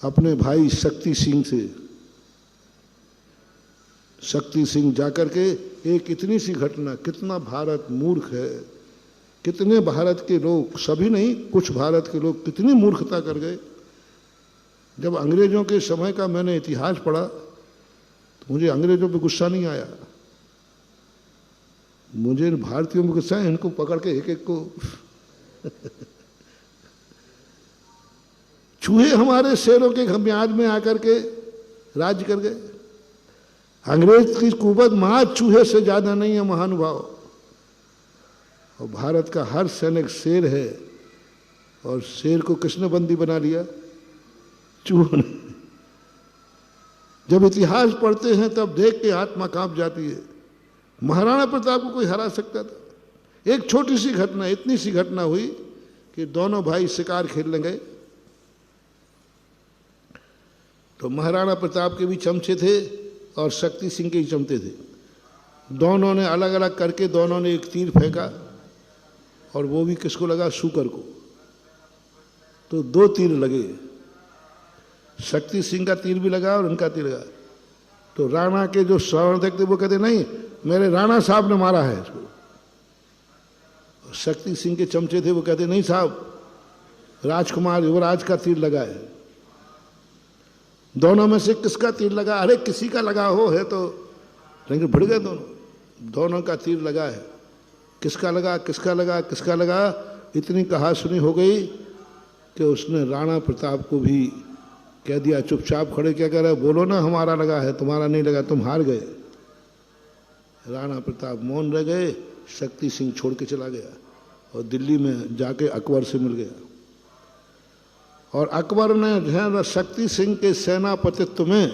अपने भाई शक्ति सिंह से। शक्ति सिंह जाकर के एक इतनी सी घटना, कितना भारत मूर्ख है, कितने भारत के लोग, सभी नहीं कुछ भारत के लोग कितनी मूर्खता कर गए। जब अंग्रेजों के समय का मैंने इतिहास पढ़ा तो मुझे अंग्रेजों पे गुस्सा नहीं आया, मुझे भारतीयों में गुस्सा है, इनको पकड़ के एक एक को चूहे हमारे शेरों के म्याद में आकर के राज्य कर गए। अंग्रेज की कुवत महा चूहे से ज्यादा नहीं है महानुभाव। और भारत का हर सैनिक शेर है, और शेर को किसने बंदी बना लिया? चूहों ने। जब इतिहास पढ़ते हैं तब देख के आत्मा कांप जाती है। महाराणा प्रताप को कोई हरा सकता था? एक छोटी सी घटना, इतनी सी घटना हुई कि दोनों भाई शिकार खेलने गए, तो महाराणा प्रताप के भी चमचे थे और शक्ति सिंह के ही चमचे थे। दोनों ने अलग अलग करके दोनों ने एक तीर फेंका, और वो भी किसको लगा? शूकर को। तो 2 तीर लगे, शक्ति सिंह का तीर भी लगा और उनका तीर लगा। तो राणा के जो संरक्षक थे वो कहते नहीं, मेरे राणा साहब ने मारा है इसको। शक्ति सिंह के चमचे थे वो कहते नहीं साहब, राजकुमार युवराज का तीर लगा है। दोनों में से किसका तीर लगा? अरे किसी का लगा हो है तो, लेकिन भिड़ गए दोनों का तीर लगा है। किसका लगा, किसका लगा, किसका लगा, इतनी कहा सुनी हो गई कि उसने राणा प्रताप को भी कह दिया, चुपचाप खड़े क्या कह रहे, बोलो ना हमारा लगा है, तुम्हारा नहीं लगा, तुम हार गए। राणा प्रताप मौन रह गए, शक्ति सिंह छोड़ के चला गया और दिल्ली में जाके अकबर से मिल गया। और अकबर ने शक्ति सिंह के सेनापतित्व में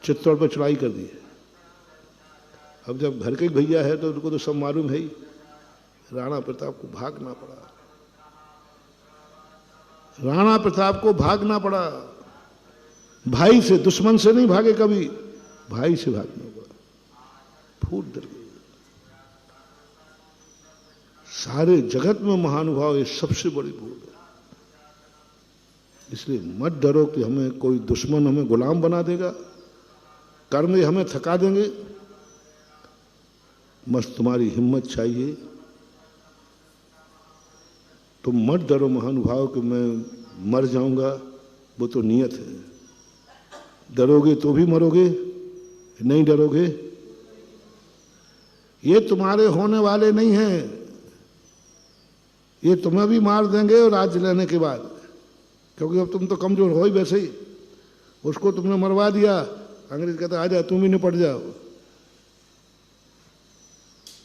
चित्तौड़ पर चढ़ाई कर दी। अब जब घर के भैया है तो उनको तो सब मालूम है ही, राणा प्रताप को भागना पड़ा। राणा प्रताप को भागना पड़ा, भाई से, दुश्मन से नहीं भागे कभी, भाई से भागना पड़ा। फूट डर गई। सारे जगत में महानुभाव ये सबसे बड़ी भूल है। इसलिए मत डरो कि हमें कोई दुश्मन हमें गुलाम बना देगा, कर्म हमें थका देंगे। बस तुम्हारी हिम्मत चाहिए। तुम मत डरो महानुभाव कि मैं मर जाऊंगा, वो तो नियत है। डरोगे तो भी मरोगे, नहीं डरोगे। ये तुम्हारे होने वाले नहीं हैं, ये तुम्हें भी मार देंगे और राज्य लेने के बाद, क्योंकि अब तुम तो कमजोर हो ही वैसे ही। उसको तुमने मरवा दिया, अंग्रेज कहता आ जा तुम ही निपट जाओ।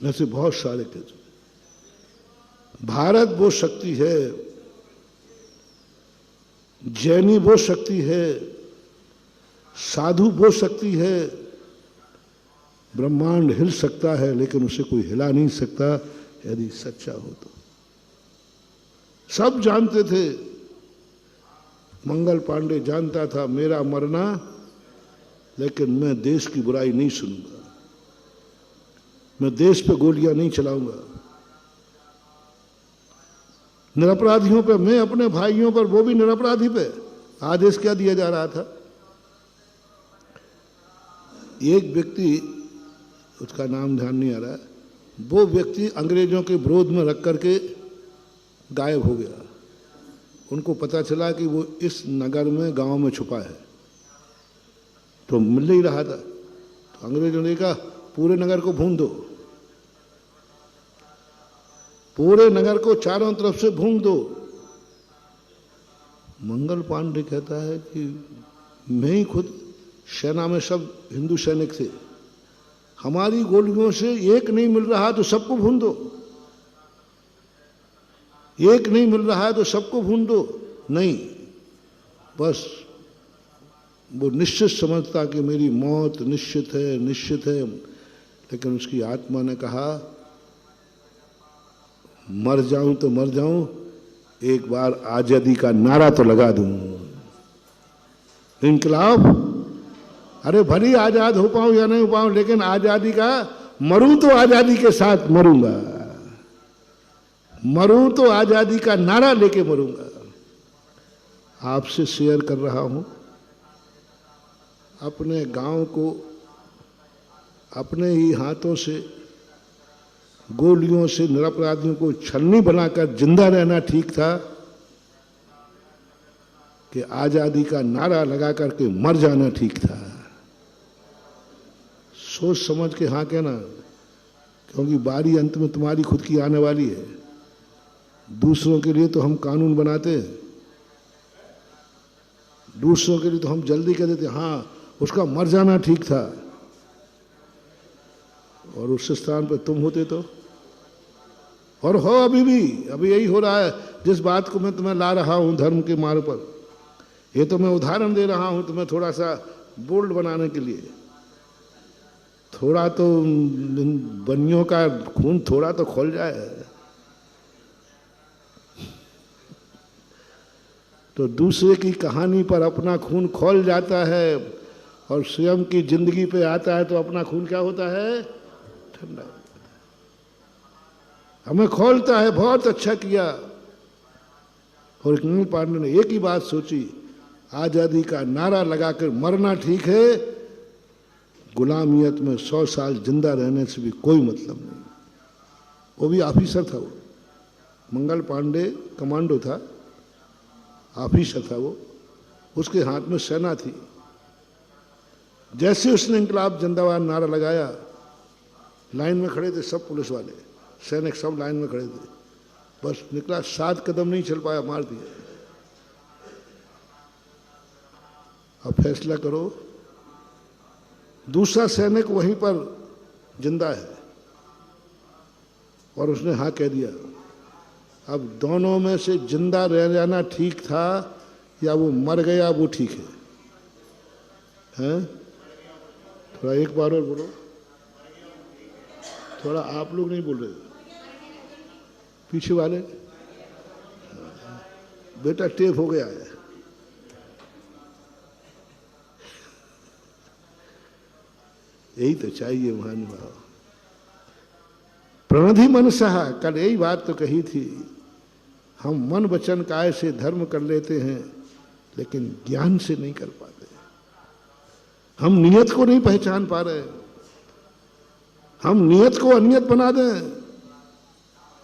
ऐसे बहुत सारे कहते। भारत वो शक्ति है, जैनी वो शक्ति है, साधु वो शक्ति है। ब्रह्मांड हिल सकता है लेकिन उसे कोई हिला नहीं सकता यदि सच्चा हो तो। सब जानते थे, मंगल पांडे जानता था मेरा मरना, लेकिन मैं देश की बुराई नहीं सुनूंगा, मैं देश पे गोलियां नहीं चलाऊंगा। निरपराधियों पे, मैं अपने भाइयों पर, वो भी निरपराधी पे आदेश क्या दिया जा रहा था। एक व्यक्ति, उसका नाम ध्यान नहीं आ रहा, वो व्यक्ति अंग्रेजों के विरोध में रख करके गायब हो गया। उनको पता चला कि वो इस नगर में, गांव में छुपा है, तो मिल नहीं रहा था। तो अंग्रेजों ने कहा पूरे नगर को भून दो, पूरे नगर को चारों तरफ से भून दो। मंगल पांडे कहता है कि मैं ही खुद, सेना में सब हिंदू सैनिक थे, हमारी गोलियों से एक नहीं मिल रहा तो सबको भून दो, एक नहीं मिल रहा है तो सबको भून दो। नहीं, बस वो निश्चित समझता कि मेरी मौत निश्चित है, निश्चित है। लेकिन उसकी आत्मा ने कहा मर जाऊं तो मर जाऊं, एक बार आजादी का नारा तो लगा दूं, इनकलाब। अरे भली आजाद हो पाऊं या नहीं हो पाऊं, लेकिन आजादी का, मरूं तो आजादी के साथ मरूंगा, मरूं तो आजादी का नारा लेके मरूंगा। आपसे शेयर कर रहा हूँ। अपने गांव को अपने ही हाथों से गोलियों से निरपराधियों को छलनी बनाकर जिंदा रहना ठीक था कि आजादी का नारा लगा करके मर जाना ठीक था? सोच समझ के हाँ कहना, क्योंकि बारी अंत में तुम्हारी खुद की आने वाली है। दूसरों के लिए तो हम कानून बनाते हैं, दूसरों के लिए तो हम जल्दी कह देते हाँ उसका मर जाना ठीक था, और उस स्थान पर तुम होते तो, और हो अभी भी, अभी यही हो रहा है। जिस बात को मैं तुम्हें ला रहा हूं धर्म के मार्ग पर, ये तो मैं उदाहरण दे रहा हूं तुम्हें थोड़ा सा बोल्ड बनाने के लिए। थोड़ा तो बनियों का खून थोड़ा तो खोल जाए, तो दूसरे की कहानी पर अपना खून खोल जाता है और स्वयं की जिंदगी पे आता है तो अपना खून क्या होता है? ठंडा। हमें खोलता है, बहुत अच्छा किया। और अनिल पांडे ने एक ही बात सोची, आजादी का नारा लगाकर मरना ठीक है, गुलामियत में 100 साल जिंदा रहने से भी कोई मतलब नहीं। वो भी ऑफिसर था, वो मंगल पांडे कमांडो था, ऑफिसर था वो, उसके हाथ में सेना थी। जैसे उसने इंकलाब जिंदाबाद नारा लगाया, लाइन में खड़े थे सब पुलिस वाले, सैनिक सब लाइन में खड़े थे। बस निकला, 7 कदम नहीं चल पाया, मार दिया। अब फैसला करो, दूसरा सैनिक वहीं पर जिंदा है और उसने हाँ कह दिया। अब दोनों में से जिंदा रह जाना ठीक था या वो मर गया वो ठीक है? हैं? थोड़ा एक बार और बोलो, थोड़ा आप लोग नहीं बोल रहे, पीछे वाले। बेटा टेप हो गया है। यही तो चाहिए महानुभाव। प्रणधि मनसा, कल यही बात तो कही थी, हम मन वचन काय से धर्म कर लेते हैं लेकिन ज्ञान से नहीं कर पाते। हम नियत को नहीं पहचान पा रहे, हम नियत को अनियत बना दें।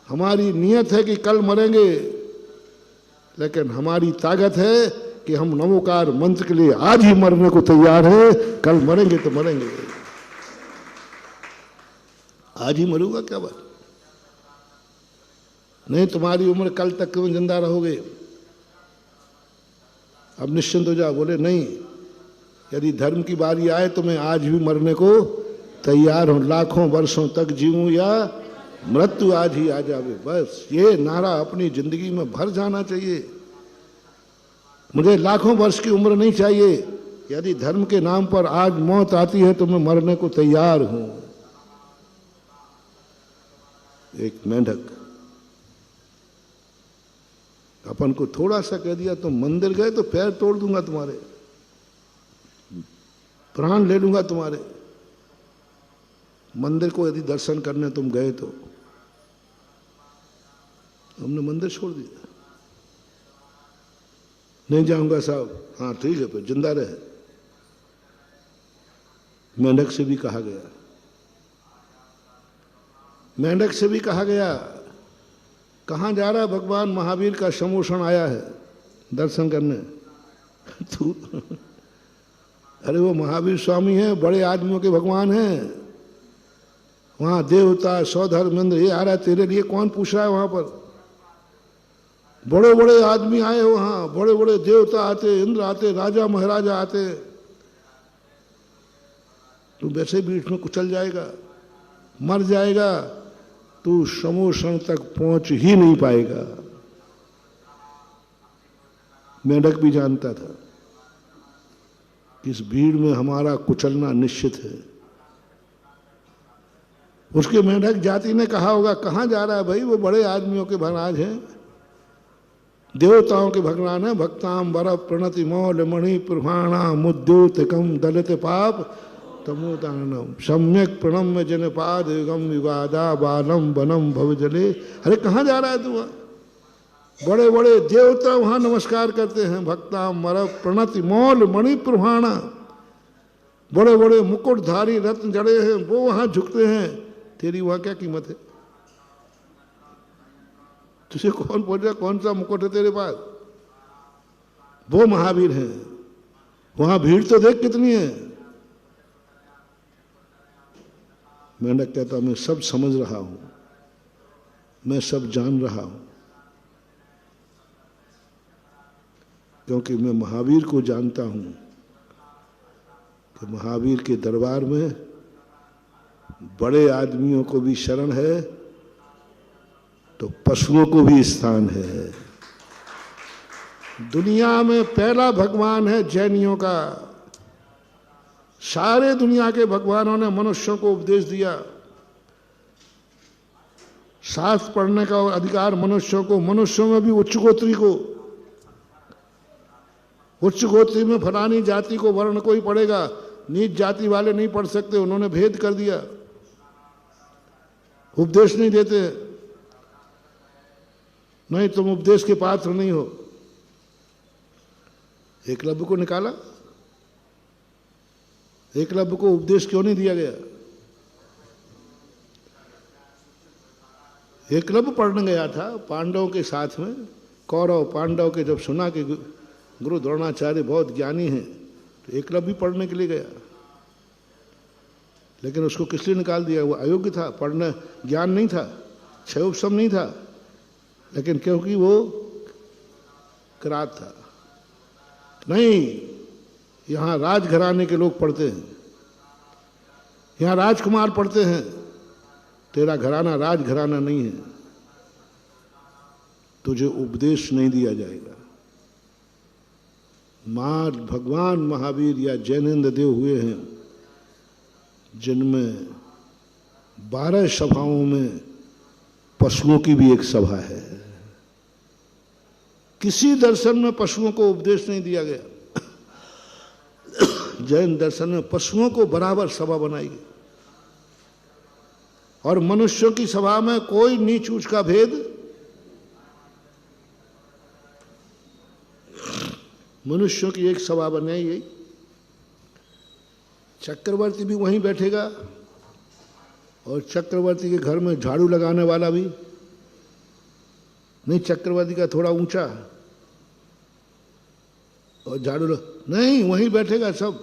हमारी नियत है कि कल मरेंगे, लेकिन हमारी ताकत है कि हम नमोकार मंत्र के लिए आज ही मरने को तैयार है। कल मरेंगे तो मरेंगे, आज ही मरूंगा क्या बात नहीं। तुम्हारी उम्र कल तक क्यों जिंदा रहोगे? अब निश्चिंत हो जाओ। बोले नहीं, यदि धर्म की बारी आए तो मैं आज भी मरने को तैयार हूं, लाखों वर्षों तक जीऊं या मृत्यु आज ही आ जावे। बस ये नारा अपनी जिंदगी में भर जाना चाहिए। मुझे लाखों वर्ष की उम्र नहीं चाहिए, यदि धर्म के नाम पर आज मौत आती है तो मैं मरने को तैयार हूं। एक मेंढक अपन को थोड़ा सा कह दिया, तुम मंदिर गए तो पैर तोड़ दूंगा तुम्हारे, प्राण ले लूंगा तुम्हारे। मंदिर को यदि दर्शन करने तुम गए तो हमने मंदिर छोड़ दिया। नहीं जाऊंगा साहब, हाँ ठीक है, फिर जिंदा रहे। मेंढक से भी कहा गया, मेंढक से भी कहा गया, कहाँ जा रहा है? भगवान महावीर का समोषण आया है दर्शन करने। तू अरे वो महावीर स्वामी हैं, बड़े आदमियों के भगवान हैं। वहां देवता सौधर्म इंद्र ये आ रहा है, तेरे लिए कौन पूछ रहा है? वहां पर बड़े बड़े आदमी आए, वहां बड़े बड़े देवता आते, इंद्र आते, राजा महाराजा आते। तू वैसे बीच में कुचल जाएगा, मर जाएगा, तू समोषण तक पहुंच ही नहीं पाएगा। मेंढक भी जानता था कि इस भीड़ में हमारा कुचलना निश्चित है। उसके मेंढक जाति ने कहा होगा, कहां जा रहा है भाई? वो बड़े आदमियों के महाराज हैं, देवताओं के भगवान है। भक्ताम वर प्रणति मौल मणि प्रभाणा मुद्योतकम दलित पाप तमोदानम सम्यक प्रणम्य जनपाद युगम युगादा बालम वनम भवजले। अरे कहाँ जा रहा है तू? बड़े बड़े देवता वहां नमस्कार करते हैं। भक्ता मर प्रणति मौल मणि प्रभाणा, बड़े बड़े मुकुटधारी रत्न जड़े हैं वो वहां झुकते हैं। तेरी वहां क्या कीमत है? तुझे कौन बोल रहा कौन सा मुकुट है तेरे पास? वो महावीर हैं। वहां भीड़ तो देख कितनी है। मेंढक कहता मैं सब समझ रहा हूं, मैं सब जान रहा हूं, क्योंकि मैं महावीर को जानता हूं कि महावीर के दरबार में बड़े आदमियों को भी शरण है तो पशुओं को भी स्थान है। दुनिया में पहला भगवान है जैनियों का। सारे दुनिया के भगवानों ने मनुष्यों को उपदेश दिया। शास्त्र पढ़ने का अधिकार मनुष्यों को, मनुष्यों में भी उच्च गोत्री को। उच्च गोत्री में फलानी जाति को वर्ण को ही पढ़ेगा, नीच जाति वाले नहीं पढ़ सकते। उन्होंने भेद कर दिया, उपदेश नहीं देते। नहीं, तुम उपदेश के पात्र नहीं हो। एकलव्य को निकाला। एकलव्य को उपदेश क्यों नहीं दिया गया? एकलव्य पढ़ने गया था पांडवों के साथ में। कौरव पांडव के जब सुना कि गुरु द्रोणाचार्य बहुत ज्ञानी हैं तो एकलव्य भी पढ़ने के लिए गया। लेकिन उसको किस लिए निकाल दिया? वो अयोग्य था, पढ़ना ज्ञान नहीं था, क्षयोपशम नहीं था, लेकिन क्योंकि वो किरात था। नहीं, यहाँ राजघराने के लोग पढ़ते हैं, यहाँ राजकुमार पढ़ते हैं। तेरा घराना राजघराना नहीं है, तुझे उपदेश नहीं दिया जाएगा। भगवान महावीर या जैनेन्द्र देव हुए हैं जिनमें 12 सभाओं में पशुओं की भी एक सभा है। किसी दर्शन में पशुओं को उपदेश नहीं दिया गया। जैन दर्शन में पशुओं को बराबर सभा बनाई गई और मनुष्यों की सभा में कोई नीच ऊंच का भेद। मनुष्यों की एक सभा बनाई गई। चक्रवर्ती भी वहीं बैठेगा और चक्रवर्ती के घर में झाड़ू लगाने वाला भी नहीं, चक्रवर्ती का थोड़ा ऊंचा और झाड़ू नहीं, वहीं बैठेगा सब।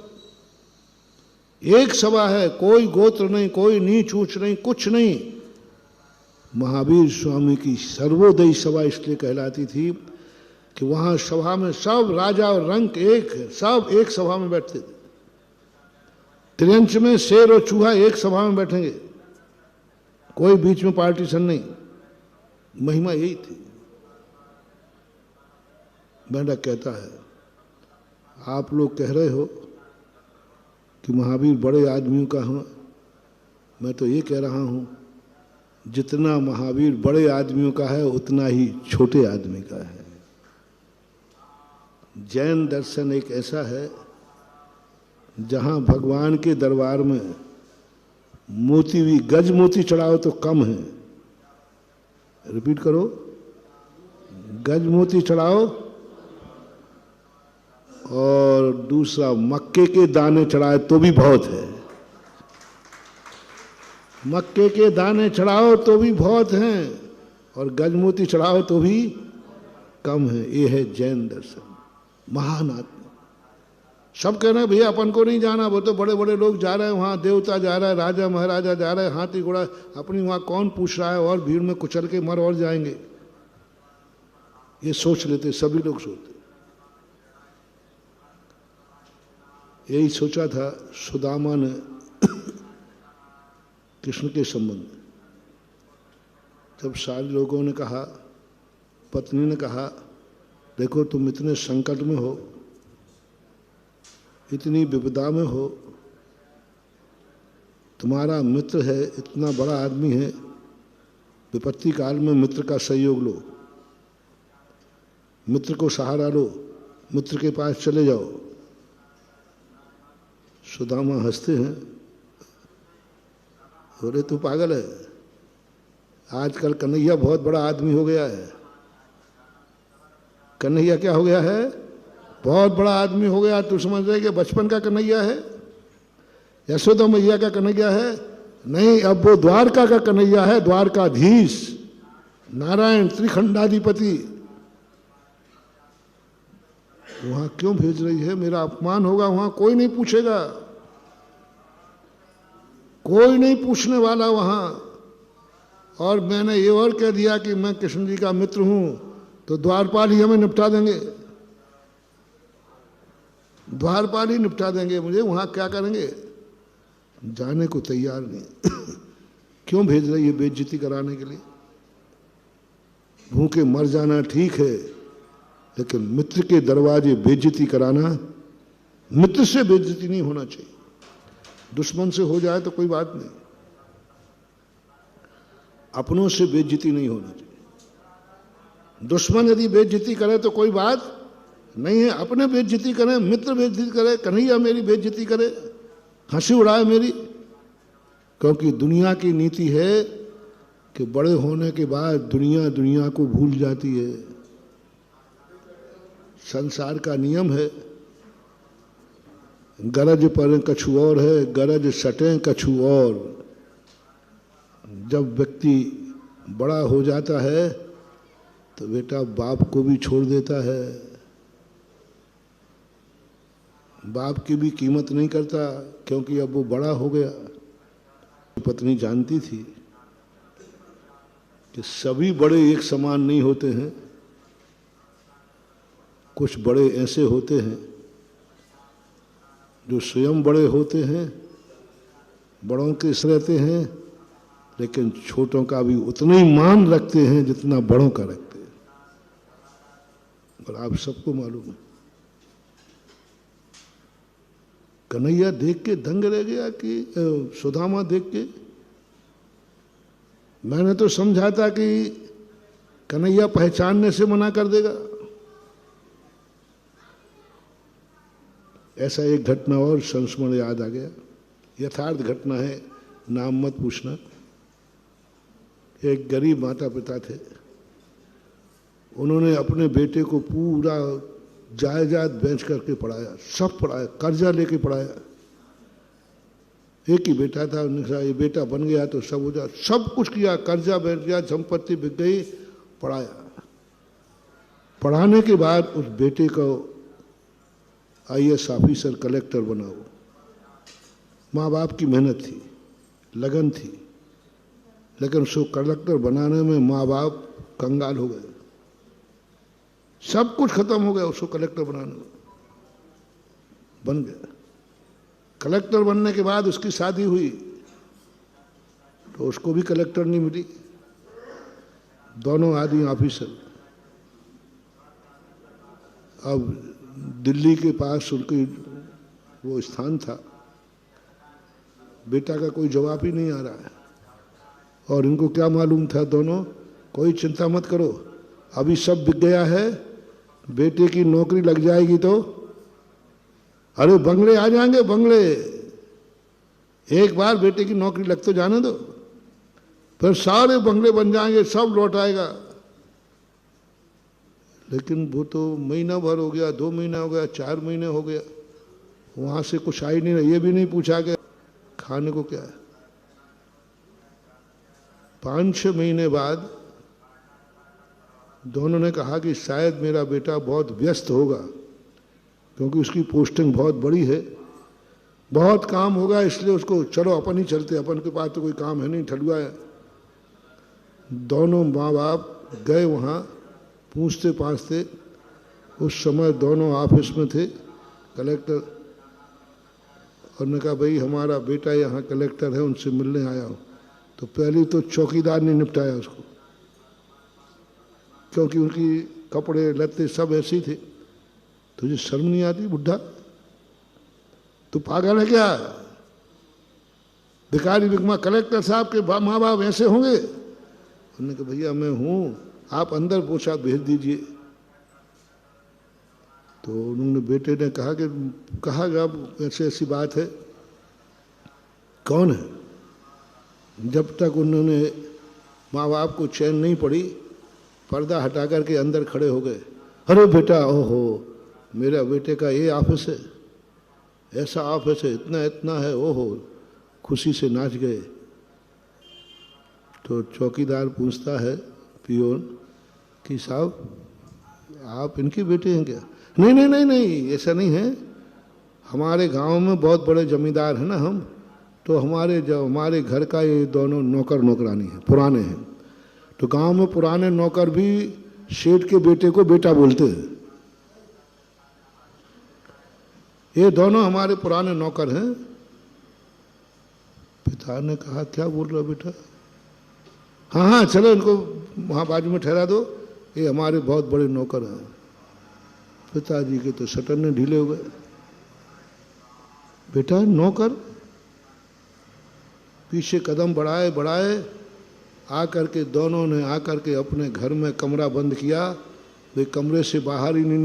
एक सभा है, कोई गोत्र नहीं, कोई नीच ऊंच नहीं, कुछ नहीं। महावीर स्वामी की सर्वोदयी सभा इसलिए कहलाती थी कि वहां सभा में सब राजा और रंक एक है, सब एक सभा में बैठते थे। त्रियंच में शेर और चूहा एक सभा में बैठेंगे, कोई बीच में पार्टीशन नहीं। महिमा यही थी। मेंढक कहता है आप लोग कह रहे हो कि महावीर बड़े आदमियों का है, मैं तो ये कह रहा हूं जितना महावीर बड़े आदमियों का है उतना ही छोटे आदमी का है। जैन दर्शन एक ऐसा है जहां भगवान के दरबार में मोती भी गज मोती चढ़ाओ तो कम है। रिपीट करो, गज मोती चढ़ाओ, और दूसरा मक्के के दाने चढ़ाए तो भी बहुत है। मक्के के दाने चढ़ाओ तो भी बहुत हैं और गज मोती चढ़ाओ तो भी कम है। ये है जैन दर्शन। महान आत्मा। सब कह रहे हैं भैया अपन को नहीं जाना, वो तो बड़े बड़े लोग जा रहे हैं, वहां देवता जा रहा है, राजा महाराजा जा रहे हैं, हाथी घोड़ा, अपनी वहां कौन पूछ रहा है, और भीड़ में कुचल के मर और जाएंगे। ये सोच लेते, सभी लोग सोचते। यही सोचा था सुदामा ने कृष्ण के संबंध में। जब सारे लोगों ने कहा, पत्नी ने कहा देखो तुम इतने संकट में हो, इतनी विपदा में हो, तुम्हारा मित्र है, इतना बड़ा आदमी है, विपत्ति काल में मित्र का सहयोग लो, मित्र को सहारा लो, मित्र के पास चले जाओ। सुदामा हंसते हैं, बोले तू पागल है, आजकल कन्हैया बहुत बड़ा आदमी हो गया है, कन्हैया क्या हो गया है? बहुत बड़ा आदमी हो गया। तू समझ रहे कि बचपन का कन्हैया है, यशोदा मैया का कन्हैया है? नहीं, अब वो द्वारका का कन्हैया है, द्वारकाधीश नारायण त्रिखंडाधिपति। वहां क्यों भेज रही है? मेरा अपमान होगा, वहां कोई नहीं पूछेगा, कोई नहीं पूछने वाला वहां। और मैंने ये और कह दिया कि मैं कृष्ण जी का मित्र हूं, तो द्वारपाल ही हमें निपटा देंगे, द्वारपाल ही निपटा देंगे मुझे। वहां क्या करेंगे? जाने को तैयार नहीं। क्यों भेज रही है? बेइज्जती कराने के लिए। भूखे मर जाना ठीक है, लेकिन मित्र के दरवाजे बेइज्जती कराना, मित्र से बेइज्जती नहीं होना चाहिए। दुश्मन से हो जाए तो कोई बात नहीं, अपनों से बेइज्जती नहीं होना चाहिए। दुश्मन यदि बेइज्जती करे तो कोई बात नहीं है, अपने बेइज्जती करें, मित्र बेइज्जती करे, कन्हैया मेरी बेइज्जती करे, हंसी उड़ाए मेरी। क्योंकि दुनिया की नीति है कि बड़े होने के बाद दुनिया दुनिया को भूल जाती है। संसार का नियम है, गरज पर कछु और है, गरज सटे कछु और। जब व्यक्ति बड़ा हो जाता है तो बेटा बाप को भी छोड़ देता है, बाप की भी कीमत नहीं करता, क्योंकि अब वो बड़ा हो गया। पत्नी जानती थी कि सभी बड़े एक समान नहीं होते हैं, कुछ बड़े ऐसे होते हैं जो स्वयं बड़े होते हैं, बड़ों के रहते हैं, लेकिन छोटों का भी उतना ही मान रखते हैं जितना बड़ों का रखते हैं। और आप सबको मालूम है, कन्हैया देख के दंग रह गया कि सुदामा देख के। मैंने तो समझा था कि कन्हैया पहचानने से मना कर देगा। ऐसा एक घटना और संस्मरण याद आ गया, यथार्थ घटना है, नाम मत पूछना। एक गरीब माता पिता थे, उन्होंने अपने बेटे को पूरा जायदाद बेच करके पढ़ाया, सब पढ़ाया, कर्जा लेके पढ़ाया। एक ही बेटा था, उन्होंने कहा ये बेटा बन गया तो सब हो जाए, सब कुछ किया, कर्जा बैठ गया, संपत्ति बिक गई, पढ़ाया। पढ़ाने के बाद उस बेटे को IAS ऑफिसर कलेक्टर बनाओ। माँ बाप की मेहनत थी, लगन थी, लेकिन उसको कलेक्टर बनाने में माँ बाप कंगाल हो गए, सब कुछ खत्म हो गया उसको कलेक्टर बनाने में। बन गया कलेक्टर, बनने के बाद उसकी शादी हुई तो उसको भी कलेक्टर नहीं मिली, दोनों आदमी ऑफिसर। अब दिल्ली के पास उनकी वो स्थान था, बेटा का कोई जवाब ही नहीं आ रहा है। और इनको क्या मालूम था दोनों, कोई चिंता मत करो, अभी सब बिक गया है, बेटे की नौकरी लग जाएगी तो अरे बंगले आ जाएंगे, बंगले। एक बार बेटे की नौकरी लग तो जाने दो, फिर सारे बंगले बन जाएंगे, सब लौट आएगा। लेकिन वो तो महीना भर हो गया, 2 महीना हो गया, 4 महीने हो गया, वहां से कुछ आई नहीं, ये भी नहीं पूछा कि खाने को क्या है। 5-6 महीने बाद दोनों ने कहा कि शायद मेरा बेटा बहुत व्यस्त होगा, क्योंकि उसकी पोस्टिंग बहुत बड़ी है, बहुत काम होगा, इसलिए उसको चलो अपन ही चलते, अपन के पास तो कोई काम है नहीं, ठलुआ है। दोनों माँ बाप गए वहाँ, पूछते पाछते। उस समय दोनों ऑफिस में थे, कलेक्टर, और ने कहा भाई हमारा बेटा यहाँ कलेक्टर है, उनसे मिलने आया हूँ। तो पहले तो चौकीदार ने निपटाया उसको, क्योंकि उनकी कपड़े लत्ते सब ऐसे ही थे। तुझे शर्म नहीं आती बुढ़ा, तू पागल है क्या? भिखारी भिकमा कलेक्टर साहब के माँ बाप ऐसे होंगे? उन्होंने कहा भैया मैं हूँ, आप अंदर पोशाक भेज दीजिए। तो उन्होंने बेटे ने कहा कि कहा अब ऐसी ऐसी बात है, कौन है? जब तक उन्होंने माँ बाप को चैन नहीं पड़ी, पर्दा हटा करके अंदर खड़े हो गए। अरे बेटा, ओहो, मेरा बेटे का ये ऑफिस है, ऐसा ऑफिस है, इतना इतना है, ओहो, खुशी से नाच गए। तो चौकीदार पूछता है पियोन कि साहब आप इनके बेटे हैं क्या? नहीं नहीं नहीं नहीं, ऐसा नहीं है, हमारे गांव में बहुत बड़े जमींदार हैं ना हम, तो हमारे घर का ये दोनों नौकर नौकरानी हैं, पुराने हैं। तो गांव में पुराने नौकर भी सेठ के बेटे को बेटा बोलते हैं। ये दोनों हमारे पुराने नौकर हैं। पिता ने कहा क्या बोल रहा बेटा? हाँ हाँ चलो इनको वहाँ बाजू में ठहरा दो, ये हमारे बहुत बड़े नौकर हैं। पिताजी के तो सटन ढीले हो गए। बेटा नौकर? पीछे कदम बढ़ाए बढ़ाए आकर के दोनों ने आकर के अपने घर में कमरा बंद किया। वे कमरे से बाहर ही नहीं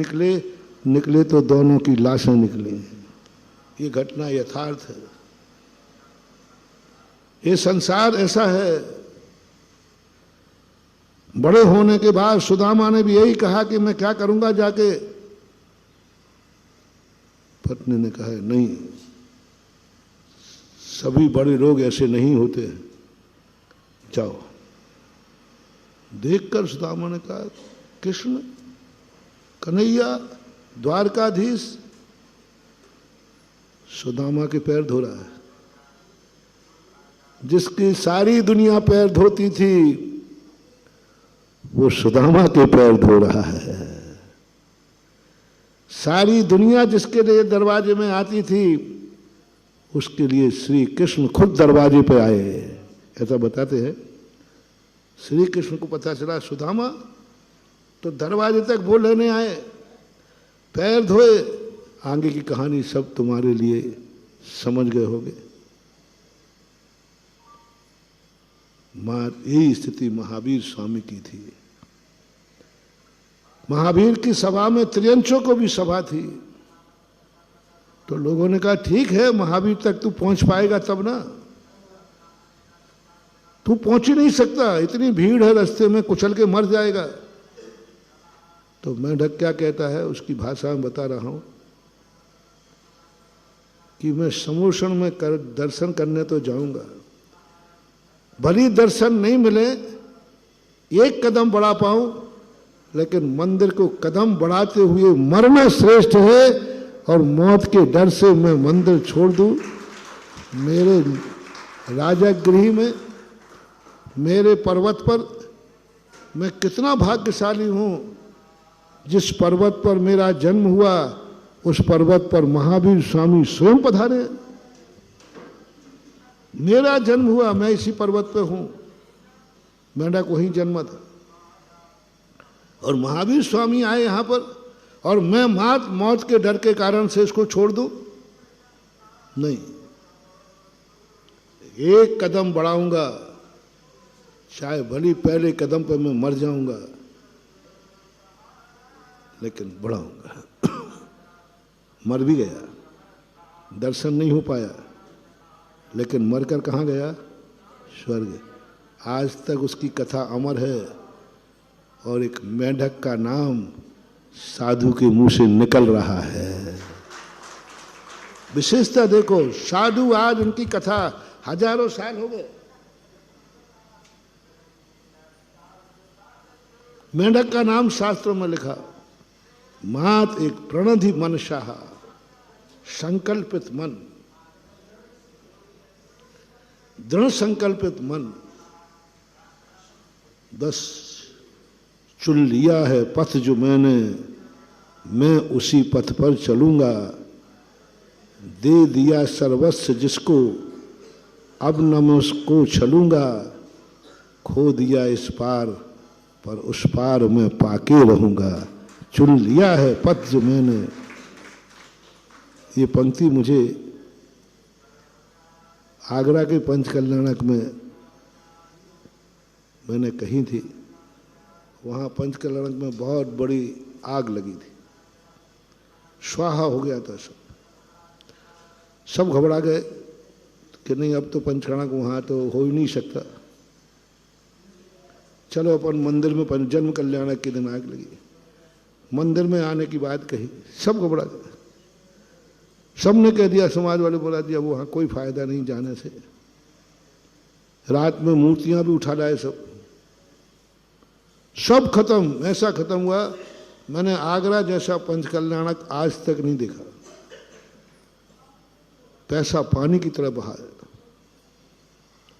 निकले तो दोनों की लाशें निकली। ये घटना यथार्थ है। ये संसार ऐसा है। बड़े होने के बाद सुदामा ने भी यही कहा कि मैं क्या करूंगा जाके। पत्नी ने कहा नहीं, सभी बड़े लोग ऐसे नहीं होते हैं, जाओ। देखकर सुदामा ने कहा कृष्ण कन्हैया द्वारकाधीश सुदामा के पैर धो रहा है। जिसकी सारी दुनिया पैर धोती थी वो सुदामा के पैर धो रहा है। सारी दुनिया जिसके लिए दरवाजे में आती थी उसके लिए श्री कृष्ण खुद दरवाजे पे आए, ऐसा बताते हैं। श्री कृष्ण को पता चला सुदामा तो दरवाजे तक वो लेने आए, पैर धोए। आगे की कहानी सब तुम्हारे लिए समझ गए होगे। यही स्थिति महावीर स्वामी की थी। महावीर की सभा में त्रियंचों को भी सभा थी। तो लोगों ने कहा ठीक है, महावीर तक तू पहुंच पाएगा तब ना, तू पहुंच ही नहीं सकता, इतनी भीड़ है रास्ते में, कुचल के मर जाएगा। तो मेंढक क्या कहता है उसकी भाषा में बता रहा हूं कि मैं समोषण में दर्शन करने तो जाऊंगा, भली दर्शन नहीं मिले, एक कदम बढ़ा पाऊं, लेकिन मंदिर को कदम बढ़ाते हुए मरना श्रेष्ठ है। और मौत के डर से मैं मंदिर छोड़ दूं। मेरे राजगृह में, मेरे पर्वत पर मैं कितना भाग्यशाली हूं। जिस पर्वत पर मेरा जन्म हुआ उस पर्वत पर महावीर स्वामी स्वयं पधारे। मेरा जन्म हुआ, मैं इसी पर्वत पे हूं, मेंढक वहीं जन्मा था। और महावीर स्वामी आए यहां पर, और मैं मौत के डर के कारण से इसको छोड़ दूं? नहीं, एक कदम बढ़ाऊंगा, चाहे भली पहले कदम पर मैं मर जाऊंगा, लेकिन बढ़ाऊंगा। मर भी गया, दर्शन नहीं हो पाया, लेकिन मरकर कहाँ गया? स्वर्ग। आज तक उसकी कथा अमर है। और एक मेंढक का नाम साधु के मुंह से निकल रहा है। विशेषता देखो, साधु आज उनकी कथा हजारों साल हो गए। मेंढक का नाम शास्त्रों में लिखा। मात एक प्रणधि मनशाह, संकल्पित मन, दृढ़ संकल्पित मन। 10 चुन लिया है पथ जो मैंने, मैं उसी पथ पर चलूंगा। दे दिया सर्वस्व जिसको, अब न मैं उसको छलूंगा। खो दिया इस पार पर उस पार मैं पाके रहूंगा। चुन लिया है पथ जो मैंने। ये पंक्ति मुझे आगरा के पंचकल्याणक में मैंने कही थी। वहाँ पंचकल्याणक में बहुत बड़ी आग लगी थी, स्वाहा हो गया था सब घबरा गए कि नहीं अब तो पंचकल्याणक वहाँ तो हो ही नहीं सकता, चलो अपन मंदिर में जन्म कल्याणक के दिन आग लगी। मंदिर में आने की बात कही, सब घबरा गए। सबने कह दिया, समाज वाले बोला दिया वहाँ कोई फायदा नहीं जाने से। रात में मूर्तियां भी उठा लाए, सब खत्म। ऐसा खत्म हुआ, मैंने आगरा जैसा पंचकल्याणक आज तक नहीं देखा। पैसा पानी की तरह बहा है।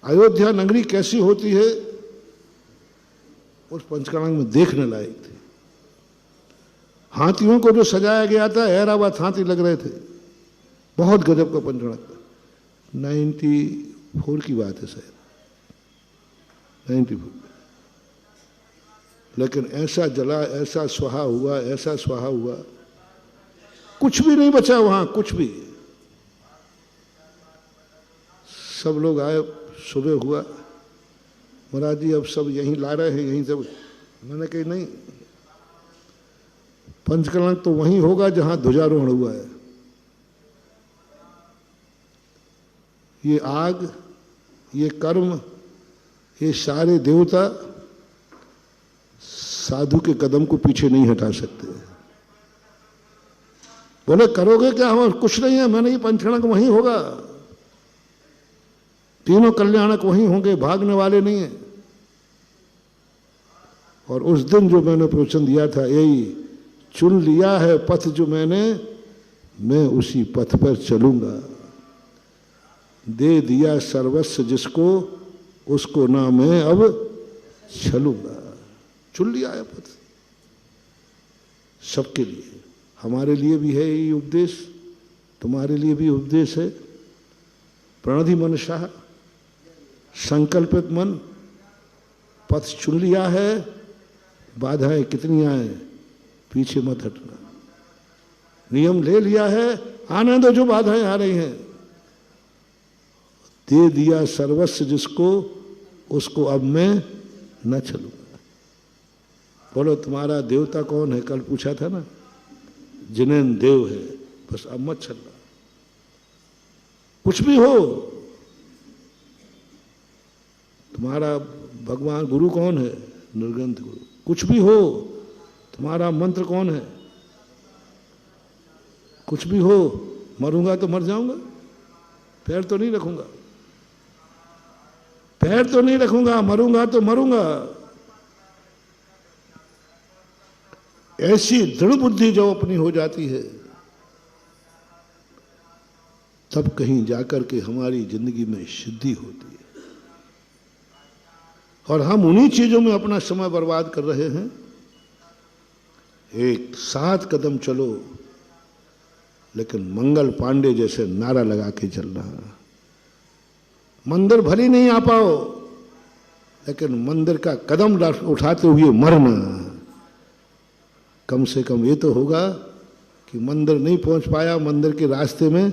अयोध्या नगरी कैसी होती है उस पंचकल्याणक में देखने लायक थी। हाथियों को जो सजाया गया था, हैराबाद हाथी लग रहे थे, बहुत गजब का पंचकल्याणक था। 94 की बात है शायद, 94। लेकिन ऐसा जला, ऐसा स्वाहा हुआ, ऐसा स्वाहा हुआ, कुछ भी नहीं बचा वहां, कुछ भी। सब लोग आए, सुबह हुआ, महाराज जी अब सब यहीं ला रहे हैं, यहीं सब। मैंने कही नहीं, पंचकल्याणक तो वहीं होगा जहां ध्वजारोहण हुआ है। ये आग, ये कर्म, ये सारे देवता साधु के कदम को पीछे नहीं हटा सकते। बोले करोगे क्या? हम कुछ नहीं है। मैंने, ये पंचकल्याणक वहीं होगा, तीनों कल्याणक वहीं होंगे, भागने वाले नहीं है। और उस दिन जो मैंने प्रवचन दिया था, यही चुन लिया है पथ जो मैंने, मैं उसी पथ पर चलूंगा। दे दिया सर्वस्व जिसको, उसको ना मैं अब चलूंगा। चुन लिया है पथ सबके लिए। हमारे लिए भी है ये उपदेश, तुम्हारे लिए भी उपदेश है। प्रणधि मनसा, संकल्पित मन, पथ चुन लिया है। बाधाएं कितनी आए, पीछे मत हटना। नियम ले लिया है, आने दो जो बाधाएं आ रही हैं। दे दिया सर्वस्व जिसको, उसको अब मैं न चलूंगा। बोलो तुम्हारा देवता कौन है? कल पूछा था ना, जिनेन देव है, बस अब मत चलना। कुछ भी हो, तुम्हारा भगवान गुरु कौन है? निर्ग्रंथ गुरु। कुछ भी हो, तुम्हारा मंत्र कौन है? कुछ भी हो, मरूंगा तो मर जाऊंगा, पैर तो नहीं रखूंगा, पैर तो नहीं रखूंगा, मरूंगा तो मरूंगा। ऐसी दृढ़ बुद्धि जब अपनी हो जाती है, तब कहीं जाकर के हमारी जिंदगी में सिद्धि होती है। और हम उन्हीं चीजों में अपना समय बर्बाद कर रहे हैं। एक 7 कदम चलो, लेकिन मंगल पांडे जैसे नारा लगा के चलना। मंदिर भले नहीं आ पाओ, लेकिन मंदिर का कदम उठाते हुए मरना। कम से कम ये तो होगा कि मंदिर नहीं पहुंच पाया, मंदिर के रास्ते में